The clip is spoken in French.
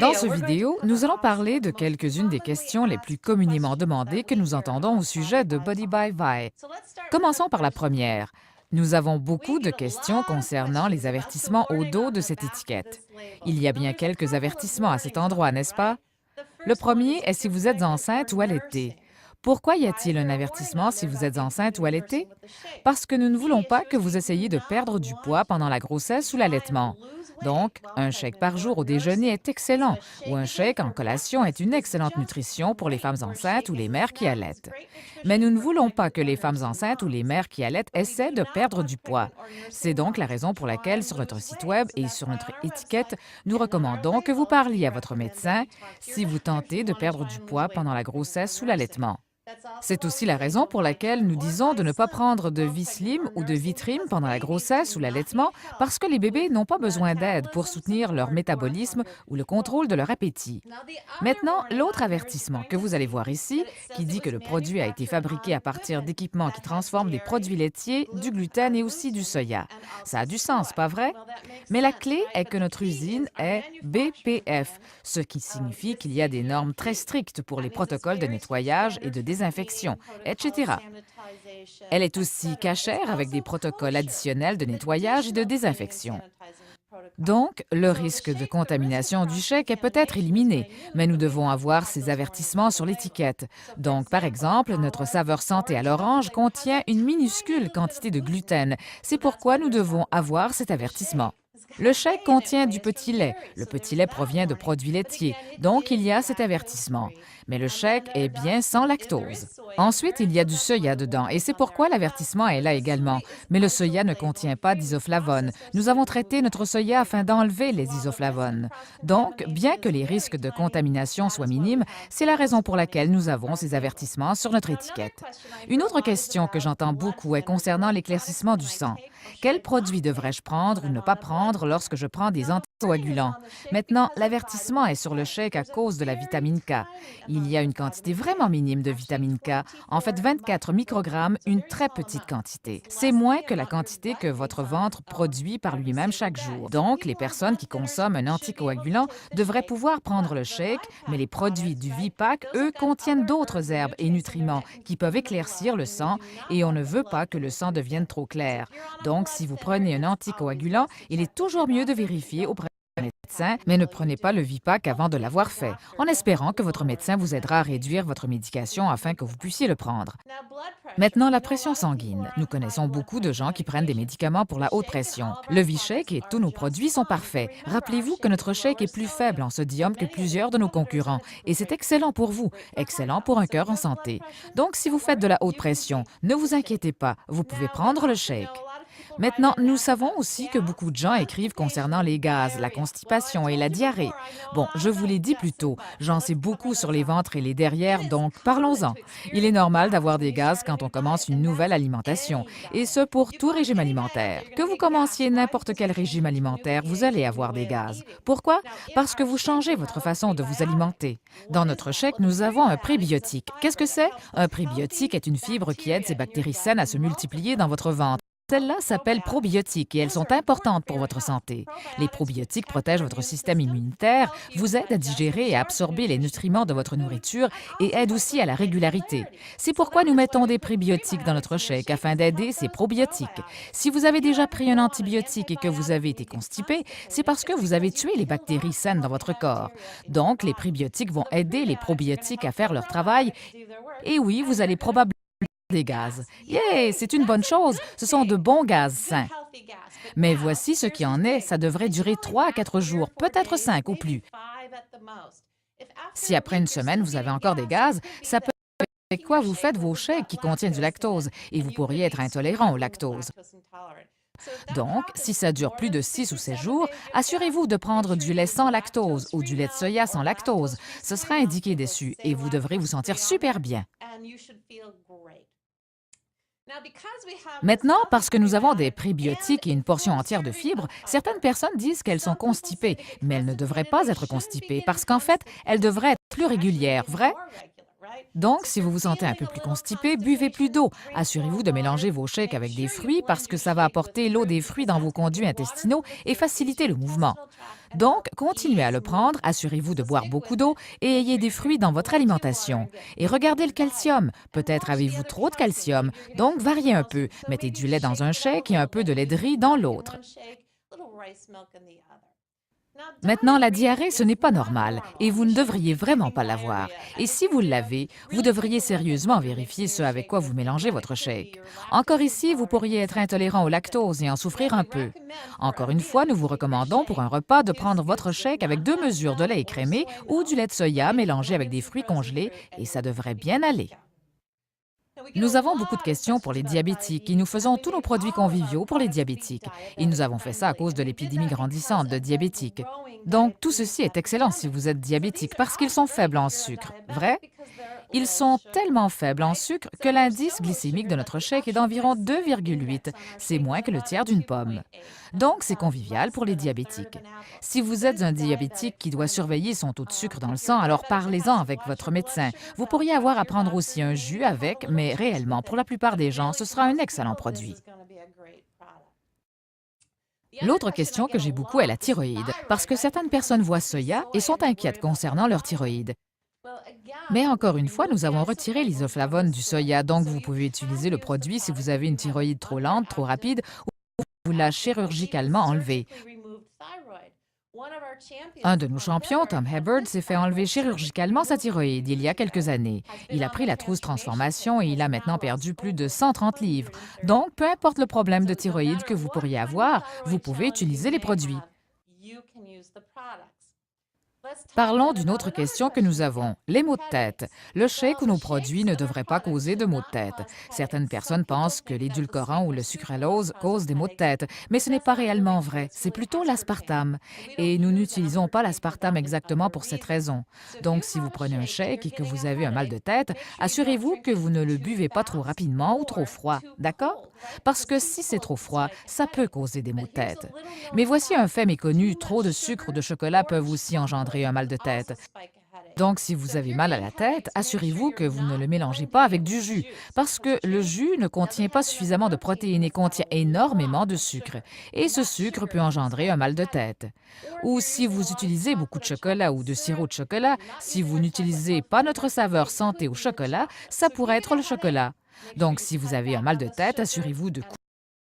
Dans ce vidéo, nous allons parler de quelques-unes des questions les plus communément demandées que nous entendons au sujet de Body by Vi. Commençons par la première. Nous avons beaucoup de questions concernant les avertissements au dos de cette étiquette. Il y a bien quelques avertissements à cet endroit, n'est-ce pas? Le premier est si vous êtes enceinte ou allaitée. Pourquoi y a-t-il un avertissement si vous êtes enceinte ou allaitée? Parce que nous ne voulons pas que vous essayiez de perdre du poids pendant la grossesse ou l'allaitement. Donc, un shake par jour au déjeuner est excellent, ou un shake en collation est une excellente nutrition pour les femmes enceintes ou les mères qui allaitent. Mais nous ne voulons pas que les femmes enceintes ou les mères qui allaitent essaient de perdre du poids. C'est donc la raison pour laquelle sur notre site Web et sur notre étiquette, nous recommandons que vous parliez à votre médecin si vous tentez de perdre du poids pendant la grossesse ou l'allaitement. C'est aussi la raison pour laquelle nous disons de ne pas prendre de Vislim ou de Vitrim pendant la grossesse ou l'allaitement parce que les bébés n'ont pas besoin d'aide pour soutenir leur métabolisme ou le contrôle de leur appétit. Maintenant, l'autre avertissement que vous allez voir ici, qui dit que le produit a été fabriqué à partir d'équipements qui transforment des produits laitiers, du gluten et aussi du soya. Ça a du sens, pas vrai? Mais la clé est que notre usine est BPF, ce qui signifie qu'il y a des normes très strictes pour les protocoles de nettoyage et de désinfection, etc. Elle est aussi cachère avec des protocoles additionnels de nettoyage et de désinfection. Donc, le risque de contamination du shake est peut-être éliminé, mais nous devons avoir ces avertissements sur l'étiquette. Donc, par exemple, notre saveur santé à l'orange contient une minuscule quantité de gluten. C'est pourquoi nous devons avoir cet avertissement. Le shake contient du petit lait. Le petit lait provient de produits laitiers, donc il y a cet avertissement. Mais le shake est bien sans lactose. Ensuite, il y a du soya dedans, et c'est pourquoi l'avertissement est là également. Mais le soya ne contient pas d'isoflavones. Nous avons traité notre soya afin d'enlever les isoflavones. Donc, bien que les risques de contamination soient minimes, c'est la raison pour laquelle nous avons ces avertissements sur notre étiquette. Une autre question que j'entends beaucoup est concernant l'éclaircissement du sang. Quel produit devrais-je prendre ou ne pas prendre lorsque je prends des anticoagulants? Maintenant, l'avertissement est sur le shake à cause de la vitamine K. Il y a une quantité vraiment minime de vitamine K, en fait 24 microgrammes, une très petite quantité. C'est moins que la quantité que votre ventre produit par lui-même chaque jour. Donc, les personnes qui consomment un anticoagulant devraient pouvoir prendre le shake, mais les produits du VPAC, eux, contiennent d'autres herbes et nutriments qui peuvent éclaircir le sang et on ne veut pas que le sang devienne trop clair. Donc, si vous prenez un anticoagulant, il est toujours mieux de vérifier auprès d'un médecin, mais ne prenez pas le VPAC avant de l'avoir fait, en espérant que votre médecin vous aidera à réduire votre médication afin que vous puissiez le prendre. Maintenant, la pression sanguine. Nous connaissons beaucoup de gens qui prennent des médicaments pour la haute pression. Le V-Shake et tous nos produits sont parfaits. Rappelez-vous que notre shake est plus faible en sodium que plusieurs de nos concurrents et c'est excellent pour vous, excellent pour un cœur en santé. Donc, si vous faites de la haute pression, ne vous inquiétez pas, vous pouvez prendre le shake. Maintenant, nous savons aussi que beaucoup de gens écrivent concernant les gaz, la constipation et la diarrhée. Bon, je vous l'ai dit plus tôt, j'en sais beaucoup sur les ventres et les derrières, donc parlons-en. Il est normal d'avoir des gaz quand on commence une nouvelle alimentation, et ce pour tout régime alimentaire. Que vous commenciez n'importe quel régime alimentaire, vous allez avoir des gaz. Pourquoi? Parce que vous changez votre façon de vous alimenter. Dans notre chèque, nous avons un prébiotique. Qu'est-ce que c'est? Un prébiotique est une fibre qui aide ces bactéries saines à se multiplier dans votre ventre. Celles-là s'appellent probiotiques et elles sont importantes pour votre santé. Les probiotiques protègent votre système immunitaire, vous aident à digérer et à absorber les nutriments de votre nourriture et aident aussi à la régularité. C'est pourquoi nous mettons des prébiotiques dans notre shake afin d'aider ces probiotiques. Si vous avez déjà pris un antibiotique et que vous avez été constipé, c'est parce que vous avez tué les bactéries saines dans votre corps. Donc, les prébiotiques vont aider les probiotiques à faire leur travail et oui, vous allez probablement des gaz. Yeah, c'est une bonne chose. Ce sont de bons gaz sains. Mais voici ce qui en est. Ça devrait durer 3 à 4 jours, peut-être 5 ou plus. Si après une semaine, vous avez encore des gaz, ça peut être avec quoi vous faites vos shakes qui contiennent du lactose et vous pourriez être intolérant au lactose. Donc, si ça dure plus de 6 ou 7 jours, assurez-vous de prendre du lait sans lactose ou du lait de soya sans lactose. Ce sera indiqué dessus et vous devrez vous sentir super bien. Maintenant, parce que nous avons des prébiotiques et une portion entière de fibres, certaines personnes disent qu'elles sont constipées, mais elles ne devraient pas être constipées parce qu'en fait, elles devraient être plus régulières, vrai? Donc, si vous vous sentez un peu plus constipé, buvez plus d'eau. Assurez-vous de mélanger vos shakes avec des fruits parce que ça va apporter l'eau des fruits dans vos conduits intestinaux et faciliter le mouvement. Donc, continuez à le prendre, assurez-vous de boire beaucoup d'eau et ayez des fruits dans votre alimentation. Et regardez le calcium. Peut-être avez-vous trop de calcium, donc variez un peu. Mettez du lait dans un shake et un peu de lait de riz dans l'autre. Maintenant, la diarrhée, ce n'est pas normal et vous ne devriez vraiment pas l'avoir. Et si vous l'avez, vous devriez sérieusement vérifier ce avec quoi vous mélangez votre shake. Encore ici, vous pourriez être intolérant au lactose et en souffrir un peu. Encore une fois, nous vous recommandons pour un repas de prendre votre shake avec 2 mesures de lait écrémé ou du lait de soya mélangé avec des fruits congelés et ça devrait bien aller. Nous avons beaucoup de questions pour les diabétiques et nous faisons tous nos produits conviviaux pour les diabétiques. Et nous avons fait ça à cause de l'épidémie grandissante de diabétiques. Donc, tout ceci est excellent si vous êtes diabétique parce qu'ils sont faibles en sucre, vrai? Ils sont tellement faibles en sucre que l'indice glycémique de notre shake est d'environ 2,8. C'est moins que le tiers d'une pomme. Donc, c'est convivial pour les diabétiques. Si vous êtes un diabétique qui doit surveiller son taux de sucre dans le sang, alors parlez-en avec votre médecin. Vous pourriez avoir à prendre aussi un jus avec, mais réellement, pour la plupart des gens, ce sera un excellent produit. L'autre question que j'ai beaucoup est la thyroïde, parce que certaines personnes voient soya et sont inquiètes concernant leur thyroïde. Mais encore une fois, nous avons retiré l'isoflavone du soya, donc vous pouvez utiliser le produit si vous avez une thyroïde trop lente, trop rapide, ou vous la chirurgicalement enlever. Un de nos champions, Tom Hubbard, s'est fait enlever chirurgicalement sa thyroïde il y a quelques années. Il a pris la trousse transformation et il a maintenant perdu plus de 130 livres. Donc, peu importe le problème de thyroïde que vous pourriez avoir, vous pouvez utiliser les produits. Parlons d'une autre question que nous avons, les maux de tête. Le shake ou nos produits ne devraient pas causer de maux de tête. Certaines personnes pensent que l'édulcorant ou le sucralose causent des maux de tête, mais ce n'est pas réellement vrai, c'est plutôt l'aspartame. Et nous n'utilisons pas l'aspartame exactement pour cette raison. Donc, si vous prenez un shake et que vous avez un mal de tête, assurez-vous que vous ne le buvez pas trop rapidement ou trop froid, d'accord? Parce que si c'est trop froid, ça peut causer des maux de tête. Mais voici un fait méconnu, trop de sucre ou de chocolat peuvent aussi engendrer un mal de tête. Donc, si vous avez mal à la tête, assurez-vous que vous ne le mélangez pas avec du jus, parce que le jus ne contient pas suffisamment de protéines et contient énormément de sucre. Et ce sucre peut engendrer un mal de tête. Ou si vous utilisez beaucoup de chocolat ou de sirop de chocolat, si vous n'utilisez pas notre saveur santé au chocolat, ça pourrait être le chocolat. Donc, si vous avez un mal de tête, assurez-vous de